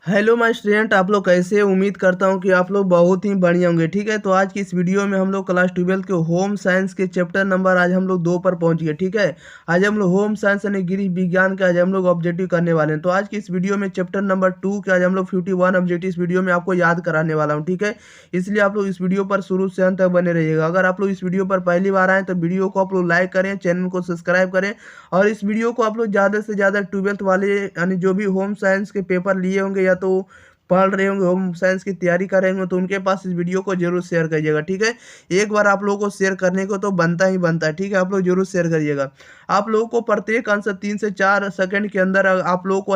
Hello my student, आप लोग कैसे हैं? उम्मीद करता हूं कि आप लोग बहुत ही बढ़िया होंगे। ठीक है, तो आज की इस वीडियो में हम लोग क्लास 12 के होम साइंस के चैप्टर नंबर आज हम लोग 2 पर पहुंच गए। ठीक है, आज हम लोग होम साइंस यानी गृह विज्ञान का आज हम लोग ऑब्जेक्टिव करने वाले हैं। तो आज की इस वीडियो में चैप्टर नंबर 2 के आज हम लोग 51 ऑब्जेक्टिव इस वीडियो में आपको याद कराने वाला हूँ। ठीक है, इसलिए आप लोग इस वीडियो पर शुरू से अंत तक बने रहिएगा। अगर आप लोग इस वीडियो पर पहली बार आए तो वीडियो को आप लोग लाइक करें, चैनल को सब्सक्राइब करें और इस वीडियो को आप लोग ज़्यादा से ज़्यादा 12th वाले यानी जो भी होम साइंस के पेपर लिए होंगे या तो पढ़ रहे होंगे, होम साइंस की तैयारी कर रहे होंगे, तो उनके पास इस वीडियो को जरूर शेयर करिएगा। ठीक है, एक बार आप लोगों को शेयर करने को तो बनता ही बनता है। ठीक है, आप लोग जरूर शेयर करिएगा। आप लोगों को प्रत्येक आंसर 3 से 4 सेकंड के अंदर आप लोगों को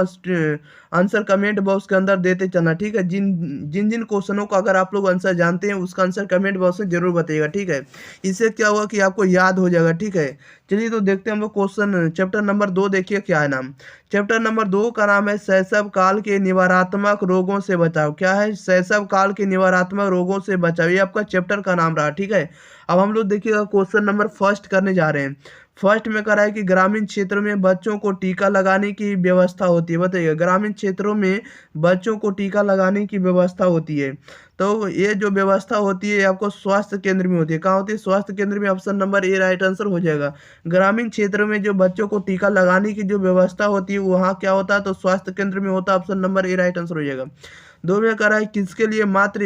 आंसर कमेंट बॉक्स के अंदर देते चलना। ठीक है, जिन जिन जिन क्वेश्चनों का अगर आप लोग आंसर जानते हैं उसका आंसर कमेंट बॉक्स में जरूर बताइएगा। ठीक है, इससे क्या होगा कि आपको याद हो जाएगा। ठीक है, चलिए तो देखते हैं हम लोग क्वेश्चन चैप्टर नंबर 2। देखिए क्या है नाम। चैप्टर नंबर 2 का नाम है शैशव काल के निवारात्मक रोगों से बचाव। क्या है? शैशव काल के निवारात्मक रोगों से बचाव, ये आपका चैप्टर का नाम रहा। ठीक है, अब हम लोग देखिएगा क्वेश्चन नंबर फर्स्ट करने जा रहे हैं। फर्स्ट में कह रहा है कि ग्रामीण क्षेत्रों में बच्चों को टीका लगाने की व्यवस्था होती है। बताइए, ग्रामीण क्षेत्रों में बच्चों को टीका लगाने की व्यवस्था होती है। तो ये जो व्यवस्था होती है आपको स्वास्थ्य केंद्र में होती है। कहाँ होती है? स्वास्थ्य केंद्र में। Option number A right answer हो जाएगा। ग्रामीण क्षेत्र में जो बच्चों को टीका लगाने की जो व्यवस्था होती है वहाँ क्या होता है? तो स्वास्थ्य केंद्र में होता है। Option number A right answer हो जाएगा। 2 में कह रहा है किसके लिए मातृ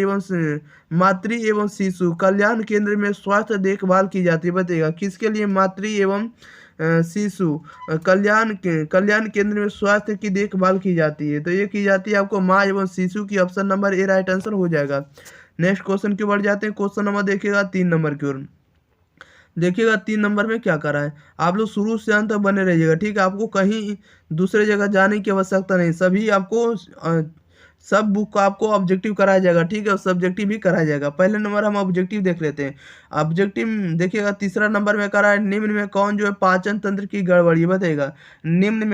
एवं शिशु कल्याण केंद्र में स्वास्थ्य देखभाल की जाती है। बताइएगा, किसके लिए मातृ एवं शिशु कल्याण केंद्र में स्वास्थ्य की देखभाल की जाती है? तो ये की जाती है आपको माँ एवं शिशु की। Option number A right answer हो जाएगा। नेक्स्ट क्वेश्चन की ओर बढ़ जाते हैं। क्वेश्चन नंबर देखिएगा 3 नंबर की ओर। देखिएगा 3 नंबर में क्या करा है। आप लोग शुरू से अंत तक बने रहिएगा। ठीक है, आपको कहीं दूसरे जगह जाने की आवश्यकता नहीं। सभी आपको सब बुक को आपको ऑब्जेक्टिव कराया जाएगा। ठीक है, और सब्जेक्टिव भी कराया जाएगा। पहले नंबर हम ऑब्जेक्टिव देख लेते हैं। ऑब्जेक्टिव देखिएगा तीसरा नंबर में करा है निम्न में कौन जो है पाचन तंत्र की गड़बड़ी। बताइएगा, निम्न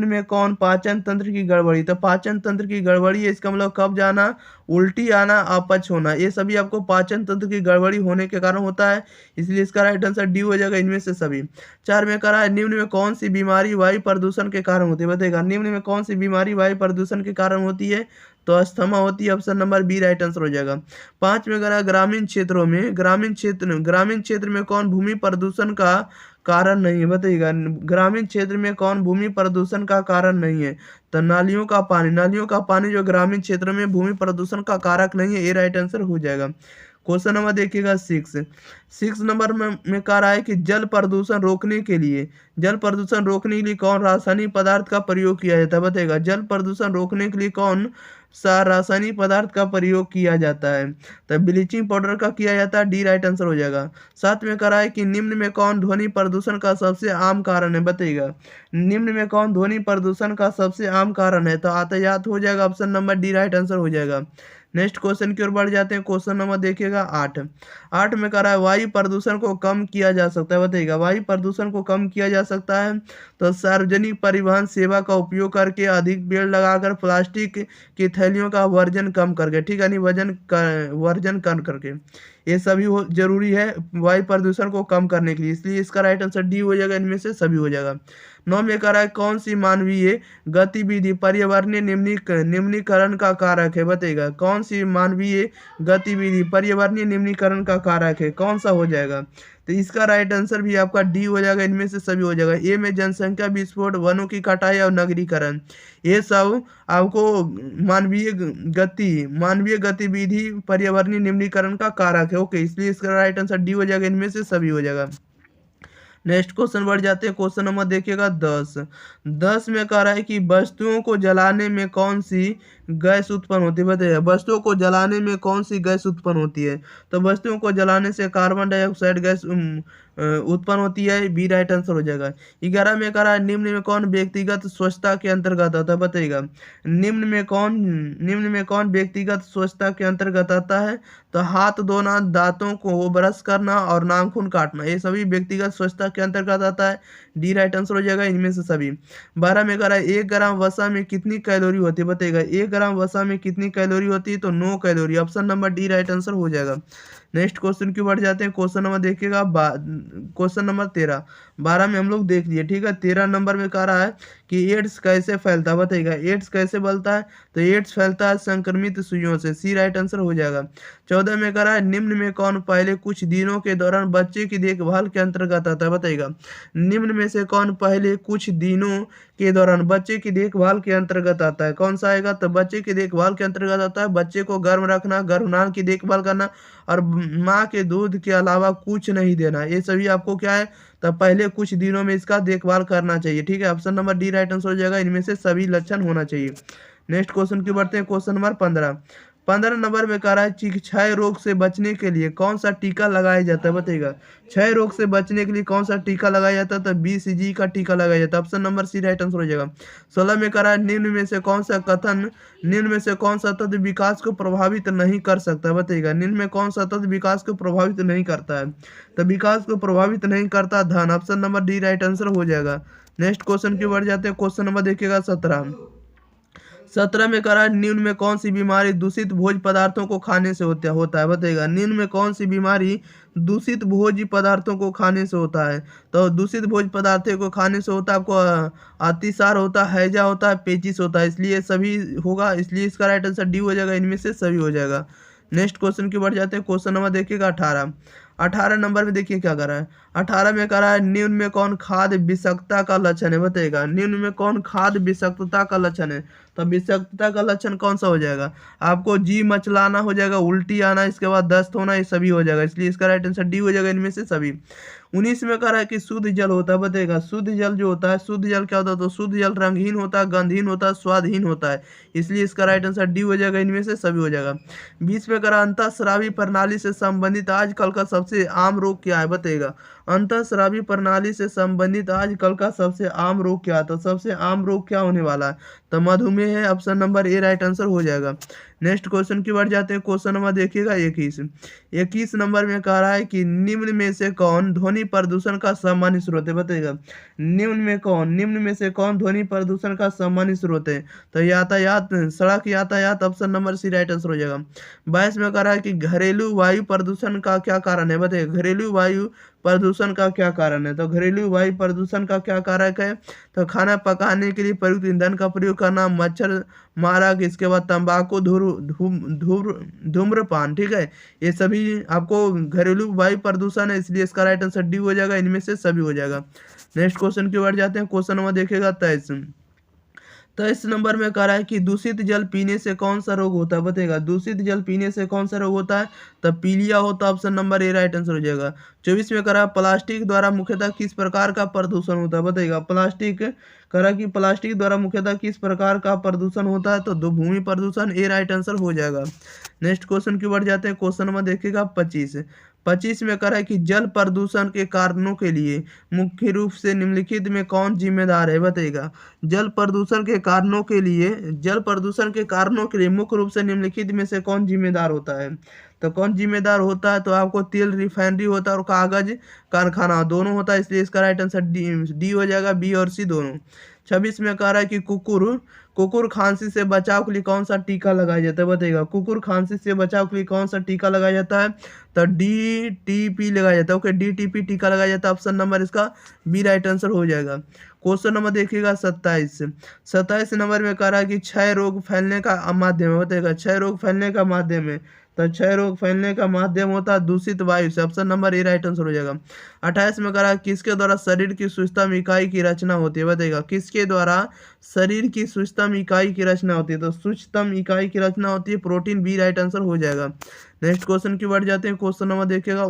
में कौन पाचन तंत्र की गड़बड़ी। तो पाचन तंत्र की गड़बड़ी है, इसका मतलब कब जाना, उल्टी आना, अपच होना, ये सभी आपको पाचन तंत्र की गड़बड़ी होने के कारण होता है। इसलिए इसका राइट आंसर डी हो जाएगा इनमें से सभी। 4 में करा है निम्न में कौन सी बीमारी वायु प्रदूषण के कारण होती है। बताइएगा, निम्न में कौन सी बीमारी वायु प्रदूषण के कारण होती है? तो अस्थमा होती है। Option number B right answer हो जाएगा। 5 में करा ग्रामीण क्षेत्र में कौन भूमि प्रदूषण का कारण नहीं है। बताइएगा, ग्रामीण क्षेत्र में कौन भूमि प्रदूषण का कारण नहीं है? तो नालियों का पानी जो ग्रामीण क्षेत्र में भूमि प्रदूषण का कारक नहीं है। ये राइट आंसर हो जाएगा। क्वेश्चन नंबर देखिएगा 6 नंबर में कह रहा है कि जल प्रदूषण रोकने के लिए कौन रासायनिक पदार्थ का प्रयोग किया जाता है। बताइएगा, जल प्रदूषण रोकने के लिए कौन सा रासायनिक पदार्थ का प्रयोग किया जाता है? तो ब्लीचिंग पाउडर का किया जाता है। डी राइट आंसर हो जाएगा। 7 में कह रहा है कि निम्न में कौन ध्वनि प्रदूषण का सबसे आम कारण है। बताइएगा, निम्न में कौन ध्वनि प्रदूषण का सबसे आम कारण है? तो यातायात हो जाएगा। Option number D right answer हो जाएगा। नेक्स्ट क्वेश्चन की ओर बढ़ जाते हैं। क्वेश्चन नंबर देखिएगा 8 में कह रहा है वायु प्रदूषण को कम किया जा सकता है। बताइएगा, वायु प्रदूषण को कम किया जा सकता है तो सार्वजनिक परिवहन सेवा का उपयोग करके, अधिक पेड़ लगाकर, प्लास्टिक की थैलियों का वर्जन कम करके। ठीक है, यानी वर्जन कम करके, ये सभी जरूरी है वायु प्रदूषण को कम करने के लिए। इसलिए इसका राइट आंसर डी हो जाएगा। इनमें से सभी हो जाएगा। 9 में कह रहा है कौन सी मानवीय गतिविधि पर्यावरणीय निम्नीकरण का कारक है। बताइएगा, कौन सी मानवीय गतिविधि पर्यावरणीय निम्नीकरण का कारक है? कौन सा हो जाएगा? तो इसका राइट आंसर भी आपका डी हो जाएगा। इनमें से सभी हो जाएगा। ए में जनसंख्या विस्फोट, वनों की कटाई और नगरीकरण, ये सब आपको मानवीय गतिविधि पर्यावरणीय निम्नीकरण का कारक है। ओके, इसलिए इसका राइट आंसर डी हो जाएगा। इनमें से सभी हो जाएगा। नेक्स्ट क्वेश्चन बढ़ जाते हैं। क्वेश्चन नंबर देखिएगा 10 में कह रहा है कि वस्तुओं को जलाने में कौन सी गैस उत्पन्न होती है। बताइए, वस्तुओं को जलाने में कौन सी गैस उत्पन्न होती है? तो वस्तुओं को जलाने से कार्बन डाइऑक्साइड गैस उत्पन्न होती है। बी राइट आंसर हो जाएगा। 11 में कह रहा है निम्न में कौन व्यक्तिगत स्वच्छता के अंतर्गत आता है। बताइएगा, निम्न में कौन व्यक्तिगत स्वच्छता के अंतर्गत आता है? तो हाथ धोना, दांतों को ब्रश करना और नाखून काटना, ये सभी व्यक्तिगत स्वच्छता के अंतर्गत आता है। डी राइट आंसर हो जाएगा। इनमें से सभी। 12 में कह रहा है 1 ग्राम वसा में कितनी कैलोरी होती है। बताइएगा, 1 ग्राम वसा में कितनी कैलोरी होती है? तो 9 calorie. Option number D right answer हो जाएगा। नेक्स्ट क्वेश्चन की बढ़ जाते हैं। क्वेश्चन नंबर देखिएगा क्वेश्चन नंबर 13। 12 में हम लोग देख लिए। ठीक है, 13 नंबर में कह रहा है कि एड्स कैसे फैलता है, बताइएगा एड्स कैसे फैलता है, तो एड्स फैलता है संक्रमित सुइयों से, सी राइट आंसर हो जाएगा। 14 में कह रहा है निम्न में कौन पहले कुछ दिनों के दौरान बच्चे की देखभाल के अंतर्गत आता है, बताइएगा निम्न में से कौन पहले कुछ दिनों के दौरान बच्चे की देखभाल के अंतर्गत आता है, कौन सा आएगा, तो बच्चे की देखभाल के अंतर्गत आता है बच्चे को गर्म रखना, गर्भधारण की देखभाल करना और माँ के दूध के अलावा कुछ नहीं देना, ये सभी आपको क्या है, तब पहले कुछ दिनों में इसका देखभाल करना चाहिए, ठीक है। Option number D right answer हो जाएगा, इनमें से सभी लक्षण होना चाहिए। नेक्स्ट क्वेश्चन की बढ़ते हैं, क्वेश्चन नंबर 15 नंबर में कह रहा है क्षय रोग से बचने के लिए कौन सा टीका लगाया जाता है, बताइएगा क्षय रोग से बचने के लिए कौन सा टीका लगाया जाता है, तो BCG का टीका लगाया जाता है, option number C right answer हो जाएगा। 16 में कह रहा है निम्न में से कौन सा तत्व विकास को प्रभावित नहीं कर सकता, बताइएगा निम्न में कौन सा तत्व विकास को प्रभावित नहीं करता है, तो विकास को प्रभावित नहीं करता धन, option number D right answer हो जाएगा। नेक्स्ट क्वेश्चन की बढ़ जाते हैं, क्वेश्चन नंबर देखिएगा 17 में कह रहा है निम्न में कौन सी बीमारी दूषित भोज्य पदार्थों को खाने से होता है, बताइएगा निम्न में कौन सी बीमारी दूषित भोज्य पदार्थों को खाने से होता है, तो दूषित भोज्य पदार्थों को खाने से होता है आपको अतिसार होता है, हैजा होता है, पेचिस होता है, इसलिए सभी होगा, इसलिए इसका राइट आंसर डी हो जाएगा, इनमें से सभी हो जाएगा। नेक्स्ट क्वेश्चन की बढ़ जाते हैं, क्वेश्चन नंबर देखिएगा 18 नंबर में देखिए क्या कर रहा है, 18 में कह रहा है निम्न में कौन खाद्य विषाक्तता का लक्षण है, बताइएगा निम्न में कौन खाद्य विषाक्तता का लक्षण है, तो विषाक्तता का लक्षण कौन सा हो जाएगा, आपको जी मचलाना हो जाएगा, उल्टी आना, इसके बाद दस्त होना, ये सभी हो जाएगा, इसलिए इसका राइट आंसर डी हो जाएगा, इनमें से सभी। 19 में कह रहा है कि शुद्ध जल होता है, बताइएगा शुद्ध जल जो होता है, शुद्ध जल क्या होता है, तो शुद्ध जल रंगहीन होता है, गंधहीन होता है, स्वादहीन होता है, इसलिए इसका राइट आंसर डी हो जाएगा, इनमें से सभी हो जाएगा। 20 में कह रहा है अंतःस्रावी प्रणाली से संबंधित आजकल का सबसे आम रोग क्या है, बताइएगा अंतःस्रावी प्रणाली से संबंधित आजकल का सबसे आम रोग क्या है, तो सबसे आम रोग क्या होने वाला है, तो मधुमेह है, option number A right answer हो जाएगा। नेक्स्ट क्वेश्चन की बढ़ जाते हैं, क्वेश्चन नंबर देखिएगा 21 नंबर में कह रहा है कि निम्न में से कौन ध्वनि प्रदूषण का सामान्य स्रोत है, बताइएगा निम्न में से कौन ध्वनि प्रदूषण का सामान्य स्रोत है, तो यातायात, सड़क यातायात, option number C right answer हो जाएगा। 22 में कह रहा है कि घरेलू वायु प्रदूषण का क्या कारण है, बताइए घरेलू वायु प्रदूषण का क्या कारण है, तो घरेलू वायु प्रदूषण का क्या कारक है, तो खाना पकाने के लिए प्रयुक्त ईंधन का प्रयोग करना, मच्छर मारक, इसके बाद तंबाकू, धूम्रपान, ठीक है, ये सभी आपको घरेलू वायु प्रदूषण है, इसलिए इसका राइट आंसर डी हो जाएगा, इनमें से सभी हो जाएगा। नेक्स्ट क्वेश्चन की ओर जाते हैं, क्वेश्चन नंबर देखिएगा 23 नंबर में कह रहा है कि दूषित जल पीने से कौन सा रोग होता है, बताइएगा दूषित जल पीने से कौन सा रोग होता है, तब पीलिया होता है, option number A right answer हो जाएगा। 24 में कह रहा है प्लास्टिक द्वारा मुख्यतः किस प्रकार का प्रदूषण होता है, बताइएगा कह रहा है कि प्लास्टिक द्वारा मुख्यतः किस प्रकार का प्रदूषण होता है, तो दो भूमि प्रदूषण, ए राइट आंसर हो जाएगा। नेक्स्ट क्वेश्चन की बढ़ जाते हैं, क्वेश्चन नंबर देखिएगा 25 में कह रहा है कि जल प्रदूषण के कारणों के लिए मुख्य रूप से निम्नलिखित में कौन जिम्मेदार है, बताइएगा जल प्रदूषण के कारणों के लिए मुख्य रूप से निम्नलिखित में से कौन जिम्मेदार होता है, तो कौन जिम्मेदार होता है, तो आपको तेल रिफाइनरी होता है और कागज कारखाना दोनों होता है, इसलिए इसका राइट आंसर डी हो जाएगा, बी और सी दोनों। 26 में कह रहा है कि कुकुर खांसी से बचाव के लिए कौन सा टीका लगाया जाता है, बताइएगा कुकुर खांसी से बचाव के लिए कौन सा टीका लगाया जाता है, तो DTP लगाया जाता है, ओके DTP टीका लगाया जाता है, ऑप्शन नंबर इसका बी राइट आंसर हो जाएगा। क्वेश्चन नंबर देखिएगा 27 नंबर में कह रहा है कि क्षय रोग फैलने का माध्यम है, बताइएगा क्षय रोग फैलने का माध्यम है, तो क्षय रोग फैलने का माध्यम होता है दूषित वायु से, option number A right answer हो जाएगा। 28 में कह रहा है किसके द्वारा शरीर की सूक्ष्म इकाई की रचना होती है, बताइएगा किसके द्वारा शरीर की सूक्ष्म इकाई की रचना होती है, तो सूक्ष्म इकाई की रचना होती है प्रोटीन, बी राइट आंसर हो जाएगा। नेक्स्ट क्वेश्चन की बढ़ जाते हैं, क्वेश्चन नंबर देखिएगा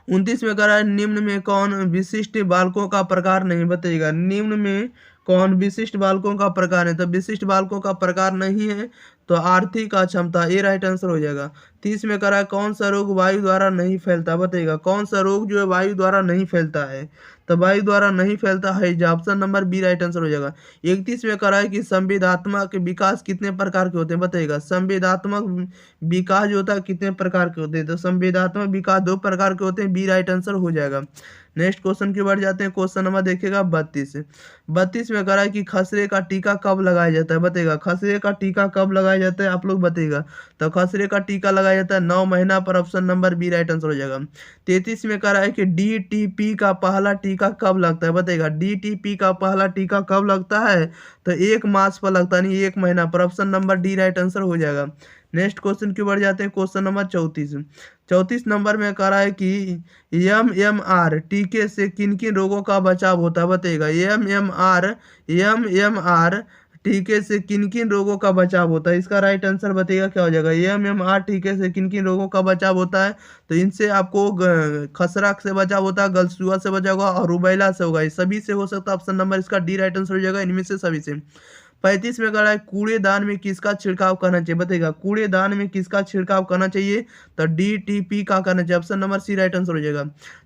29 में कह रहा है निम्न में कौन विशिष्ट बालकों का प्रकार नहीं, बताइएगा निम्न में कौन विशिष्ट बालकों का प्रकार है, तो विशिष्ट बालकों का प्रकार नहीं है, तो आर्थिक अक्षमता, ये राइट आंसर हो जाएगा। 30 में कह रहा है कौन सा रोग वायु द्वारा नहीं फैलता, बताइएगा कौन सा रोग जो है वायु द्वारा नहीं फैलता है, तो वायु द्वारा नहीं फैलता है, जो option number B right answer हो जाएगा। 31 में कह रहा है कि संवेदात्मक विकास कितने प्रकार के होते हैं, बताइएगा संवेदात्मक विकास जो होता है कितने प्रकार के होते हैं, तो संवेदात्मक विकास 2 प्रकार के होते हैं, बी राइट आंसर हो जाएगा। नेक्स्ट क्वेश्चन की बढ़ जाते हैं, क्वेश्चन नंबर देखिएगा 32 में कह रहा है कि खसरे का टीका कब लगाया जाता है, बताइएगा खसरे का टीका कब लगाया लगाया जाता है आप लोग बताइएगा। तो खसरे का टीका लगाया जाता है 9 महीना पर, option number B right answer हो जाएगा। 33 में कह रहा है कि DTP का पहला टीका कब लगता है बताइएगा। DTP का पहला टीका कब लगता है, तो 1 मास पर लगता है, नहीं 1 महीना पर, option number D right answer हो जाएगा। नेक्स्ट क्वेश्चन की बढ़ जाते हैं, क्वेश्चन नंबर 34। 34 नंबर में कह रहा है कि MMR टीके से किन किन रोगों का बचाव होता है बताइएगा। MMR टीके से किन किन रोगों का बचाव होता है, इसका राइट आंसर बताइएगा क्या हो जाएगा। MMR टीके से किन किन रोगों का बचाव होता है, तो इनसे आपको खसरा से बचाव होता है, गलसुआ से बचाव होगा और रुबैला से होगा। इस सभी से हो सकता है, ऑप्शन नंबर इसका डी राइट आंसर हो जाएगा, इनमें से सभी से। 35 में कह रहा है कूड़ेदान में किसका छिड़काव करना चाहिए बताइएगा। कूड़ेदान में किसका छिड़काव करना चाहिए, तो DTP का करना चाहिए, option number C right answer हो जाएगा।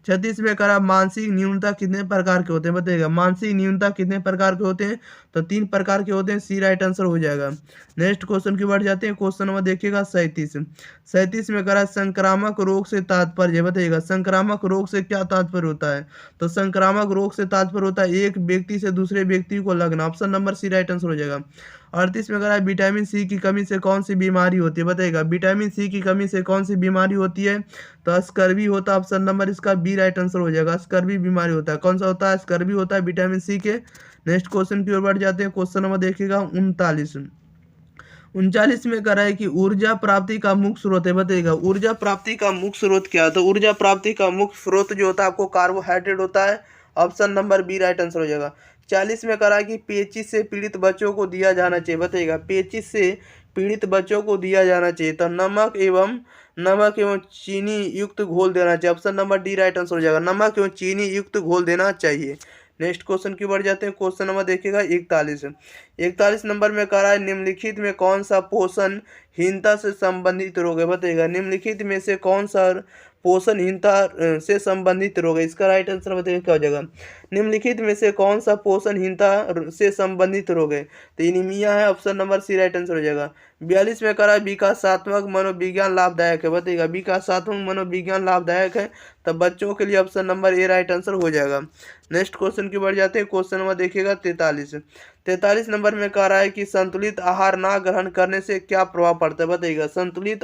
36 में कह रहा है मानसिक न्यूनता कितने प्रकार के होते हैं बताइएगा। मानसिक न्यूनता कितने प्रकार के होते हैं, तो 3 प्रकार के होते हैं, सी राइट आंसर हो जाएगा। नेक्स्ट क्वेश्चन की बढ़ जाते हैं, क्वेश्चन नंबर देखिएगा 37। 37 में कह रहा है संक्रामक रोग से तात्पर्य बताइएगा। संक्रामक रोग से क्या तात्पर्य होता है, तो संक्रामक रोग से तात्पर्य होता है एक व्यक्ति से दूसरे व्यक्ति को लगना, option number C right answer हो जाएगा। 38 में कह रहा है विटामिन सी की कमी से कौन सी बीमारी होती है बताइएगा। विटामिन सी की कमी से कौन सी बीमारी होती है, तो स्कर्वी होता है, ऑप्शन नंबर इसका बी राइट आंसर हो जाएगा। स्कर्वी बीमारी होता है, कौन सा होता है, स्कर्वी होता है विटामिन सी के। नेक्स्ट क्वेश्चन की ओर बढ़ जाते हैं, क्वेश्चन नंबर देखिएगा 39। 39 में कह रहा है कि ऊर्जा प्राप्ति का मुख्य स्रोत है बताइएगा। ऊर्जा प्राप्ति का मुख्य स्रोत क्या है, तो ऊर्जा प्राप्ति का मुख्य स्रोत जो होता है आपको कार्बोहाइड्रेट होता है, option number B right answer हो जाएगा। 40 में कह रहा है कि पेचिश से पीड़ित बच्चों को दिया जाना चाहिए बताइएगा। पेचिश से पीड़ित बच्चों को दिया जाना चाहिए, तो नमक एवं चीनी युक्त घोल देना चाहिए, option number D right answer हो जाएगा। नमक एवं चीनी युक्त घोल देना चाहिए। नेक्स्ट क्वेश्चन की बढ़ जाते हैं, क्वेश्चन नंबर देखिएगा 41। 41 नंबर में कह रहा है निम्नलिखित में कौन सा पोषणहीनता से संबंधित रोग है बताइएगा। निम्नलिखित में से कौन सा पोषणहीनता से संबंधित रोग है, इसका राइट आंसर बताइए क्या हो जाएगा। निम्नलिखित में से कौन सा पोषणहीनता से संबंधित रोग है, तो एनीमिया है, option number C right answer हो जाएगा। 42 में कह रहा है विकासात्मक मनोविज्ञान लाभदायक है बताइएगा। विकासात्मक मनोविज्ञान लाभदायक है, तब बच्चों के लिए option number A right answer हो जाएगा। नेक्स्ट क्वेश्चन की बढ़ जाते हैं, क्वेश्चन नंबर देखिएगा 43। 43 नंबर में कह रहा है कि संतुलित आहार ना ग्रहण करने से क्या प्रभाव पड़ता है बताइएगा। संतुलित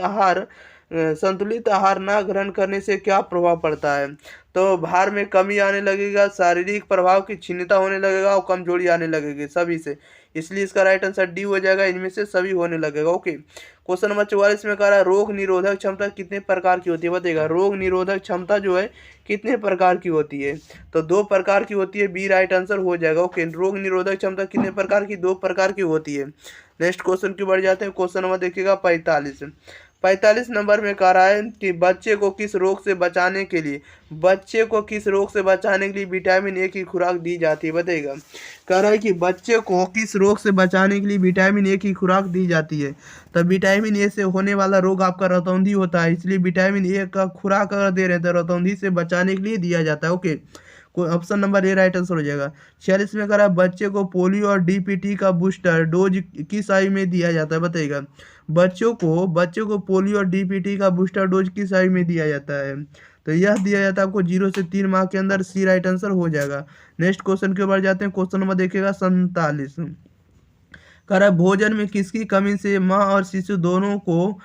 आहार ना ग्रहण करने से क्या प्रभाव पड़ता है, तो भार में कमी आने लगेगा, शारीरिक प्रभाव की क्षीणता होने लगेगा और कमजोरी आने लगेगी सभी से, इसलिए इसका राइट आंसर डी हो जाएगा, इनमें से सभी होने लगेगा। ओके, क्वेश्चन नंबर 44 में कह रहा है रोग निरोधक क्षमता कितने प्रकार की होती है बताइएगा। रोग निरोधक क्षमता जो है कितने प्रकार की होती है, तो 2 प्रकार की होती है, बी राइट आंसर हो जाएगा। ओके, रोग निरोधक क्षमता कितने प्रकार की, 2 प्रकार की होती है। नेक्स्ट क्वेश्चन की बढ़ जाते हैं, क्वेश्चन नंबर देखिएगा 45। 45 नंबर में कह रहा है कि बच्चे को किस रोग से बचाने के लिए विटामिन ए की खुराक दी जाती है बताइएगा। कह रहा है कि बच्चे को किस रोग से बचाने के लिए विटामिन ए की खुराक दी जाती है, तो विटामिन ए से होने वाला रोग आपका रतौंधी होता है, इसलिए विटामिन ए का खुराक अगर दे रहे हैं तो रतौंधी से बचाने के लिए दिया जाता है। Okay, option number A right answer हो जाएगा। 46 में कह रहा है बच्चे को पोलियो और DPT का बूस्टर डोज किस आयु में दिया जाता है बताइएगा। बच्चों को पोलियो और DPT का बूस्टर डोज किस आयु में दिया जाता है, तो यह दिया जाता है आपको 0 से 3 माह के अंदर, सी राइट आंसर हो जाएगा। नेक्स्ट क्वेश्चन के ऊपर जाते हैं, क्वेश्चन नंबर देखिएगा 47। कह रहा है भोजन में किसकी कमी से माँ और शिशु दोनों को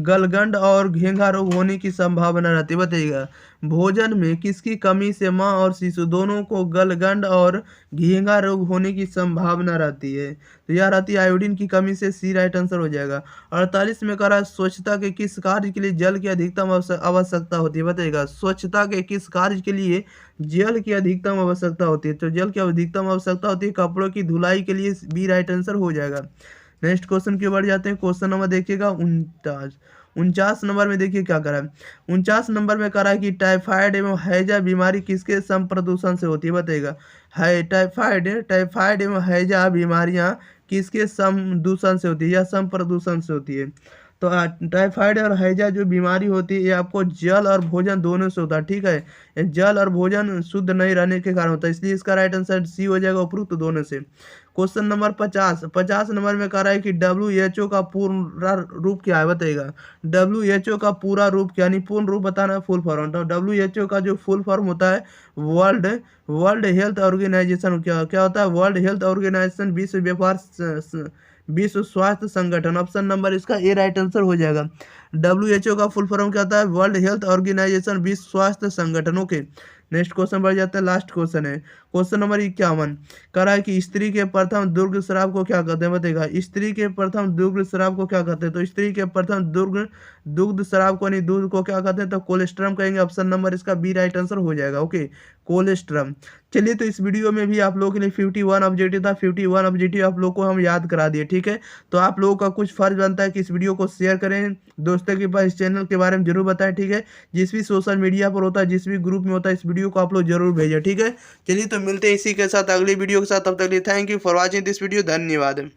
गलगंड और घेंघा रोग होने की संभावना रहती है बताइएगा। भोजन में किसकी कमी से माँ और शिशु दोनों को गलगंड और घेंघा रोग होने की संभावना रहती है, तो यह रहती है आयोडीन की कमी से, सी राइट आंसर हो जाएगा। 48 में कह रहा है स्वच्छता के किस कार्य के लिए जल की अधिकतम आवश्यकता होती है बताइएगा। स्वच्छता के किस कार्य के लिए जल की अधिकतम आवश्यकता होती है, तो जल की अधिकतम आवश्यकता होती है कपड़ों की धुलाई के लिए, बी राइट आंसर हो जाएगा। नेक्स्ट क्वेश्चन की बढ़ जाते हैं, क्वेश्चन नंबर देखिएगा 49 नंबर में देखिए क्या करा है। 49 नंबर में करा है कि टाइफाइड एवं हैजा बीमारी किसके सम प्रदूषण से होती है बताइएगा। टाइफाइड एवं हैजा बीमारियां किसके सम दूषण से होती है या सम प्रदूषण से होती है, तो टाइफाइड और हैजा जो बीमारी होती है ये आपको जल और भोजन दोनों से होता है, ठीक है। ये जल और भोजन शुद्ध नहीं रहने के कारण होता है, इसलिए इसका राइट आंसर सी हो जाएगा, उपरोक्त दोनों से। क्वेश्चन नंबर 50 नंबर में कह रहा है कि WHO का पूरा रूप क्या है बताइएगा। WHO का पूरा रूप क्या, यानी पूर्ण रूप बताना है, फुल फॉर्म। तो WHO का जो फुल फॉर्म होता है वर्ल्ड हेल्थ ऑर्गेनाइजेशन, क्या होता है, वर्ल्ड हेल्थ ऑर्गेनाइजेशन, विश्व व्यापार विश्व स्वास्थ्य संगठन, ऑप्शन नंबर इसका ए राइट आंसर हो जाएगा। WHO का फुल फॉर्म क्या होता है? वर्ल्ड हेल्थ ऑर्गेनाइजेशन, विश्व स्वास्थ्य संगठन। ओके, नेक्स्ट क्वेश्चन बढ़ जाता है, लास्ट क्वेश्चन है, क्वेश्चन नंबर 51। कह रहा है कि स्त्री के प्रथम दुग्ध स्राव को क्या कहते हैं? बताएगा, स्त्री के प्रथम दुग्ध स्राव को क्या कहते हैं? तो स्त्री के प्रथम दुग्ध स्राव को, नहीं, दूध को क्या कहते हैं? तो कोलेस्ट्रम कहेंगे, ऑप्शन नंबर इसका बी राइट आंसर हो जाएगा। Okay, colostrum. चलिए, तो इस वीडियो में भी आप लोगों के लिए 51 ऑब्जेक्टिव था, 51 ऑब्जेक्टिव आप लोग को हम याद करा दिए, ठीक है। तो आप लोगों का कुछ फर्ज बनता है कि इस वीडियो को शेयर करें, दोस्तों के पास इस चैनल के बारे में जरूर बताएं, ठीक है। जिस भी सोशल मीडिया पर होता है, जिस भी ग्रुप में होता है, इस वीडियो को आप लोग जरूर भेजें, ठीक है। चलिए, तो मिलते हैं इसी के साथ अगली वीडियो के साथ, तब तक के लिए thank you for watching this video, धन्यवाद।